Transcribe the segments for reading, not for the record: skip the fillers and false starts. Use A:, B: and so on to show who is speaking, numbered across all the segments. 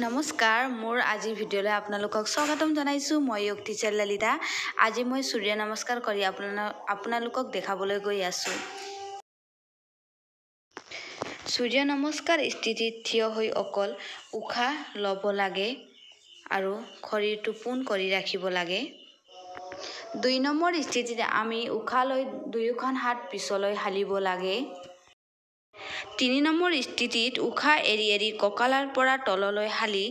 A: নমস্কাৰ মোৰ আজি ভিডিঅ'লৈ আপোনালোকক স্বাগতম জনাইছো মই টিচাৰ ললিতা আজি মই সূৰ্য নমস্কাৰ কৰি আপোনালোকক দেখাবলৈ গৈ আছো সূৰ্য নমস্কাৰ স্থিতিত থিয় হৈ অকল উশাহ ল'ব লাগে আৰু শৰীৰটো পোন কৰি ৰাখিব লাগে 2 নম্বৰ স্থিতিত আমি উশাহ লৈ দুয়োখন হাত পিছলৈ হালিব লাগে 3 নম্বৰ স্থিতিত উশাহ এৰি এৰি কঁকালৰ পৰা তললৈ হালি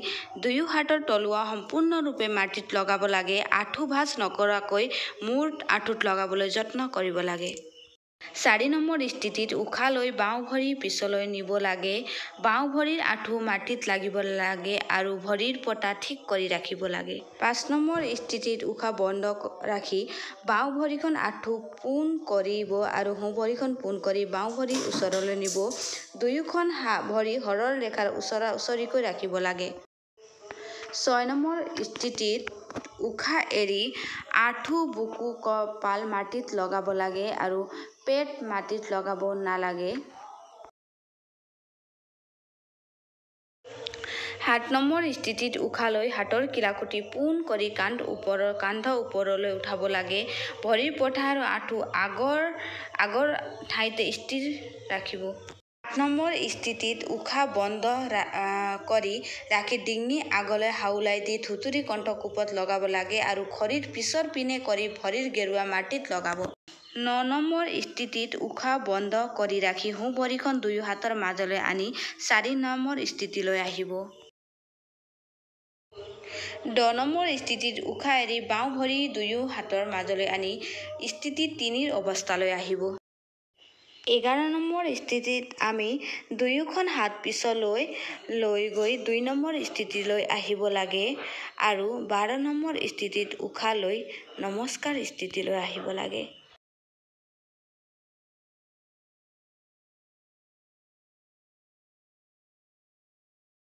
A: দুয়ো হাতৰ তলুৱা সম্পূৰ্ণৰূপে মাটিত লগাব লাগে আঁঠু ভাঁজ নকৰাকৈ মূৰ আঁঠুত লগাবলৈ যত্ন কৰিব লাগে 4 নম্বৰ স্থিতিত উশাহ লৈ বাওঁ ভৰি পিছলৈ নিব লাগে বাওঁ ভৰিৰ আঁঠু মাটিত লাগিব লাগে আৰু ভৰিৰ পতা ঠিক কৰি ৰাখিব লাগে 5 নম্বৰ স্থিতিত উশাহ বন্ধ ৰাখি বাওঁ ভৰিখন আঁঠু পোন কৰিব আৰু সোঁ ভৰিখন পোন কৰি বাওঁ ভৰিৰ ওচৰলৈ নিব দুয়োখন ভৰি সৰল ৰেখাৰ ওচৰা-ওচৰিকৈ ৰাখিব লাগে 6 নম্বৰ স্থিতিত উশাহ এৰি আঁঠু বুকু কঁকাল মাটিত লগাব লাগে আৰু পেট মাটিত লগাব নালাগে 7 নম্বৰ স্থিতিত উশাহ লৈ হাতৰ কিলাকুটি পোন কৰি কান্ধ ওপৰলৈ উঠাব লাগে ভৰিৰ পতা আৰু আঁঠু আগৰ ঠাইতে স্থিৰ ৰাখিব 8 নম্বৰ স্থিতিত উশাহ বন্ধ কৰি ৰাখি ডিঙি আগলৈ হাউলাই দি থুতুৰি কণ্ঠকোপত লগাব লাগে আৰু শৰীৰ পিছৰ পিনে কৰি ভৰিৰ গেৰুৱা মাটিত লগাব 9 নম্বৰ স্থিতিত উশাহ বন্ধ কৰি ৰাখি সোঁ ভৰিখন দুয়ো হাতৰ মাজলৈ আনি 4 নম্বৰ স্থিতিলৈ আহিব 10 নম্বৰ স্থিতিত উশাহ এৰি বাওঁ ভৰি দুয়ো হাতৰ মাজলৈ আনি স্থিতি 3 অৱস্থালৈ আহিব 11 নম্বৰ স্থিতিত আমি দুয়োখন হাত পিছলৈ লৈ গৈ 2 নম্বৰ স্থিতিলৈ আহিব লাগে আৰু 12 নম্বৰ স্থিতিত উশাহ লৈ নমস্কাৰ স্থিতিলৈ আহিব লাগে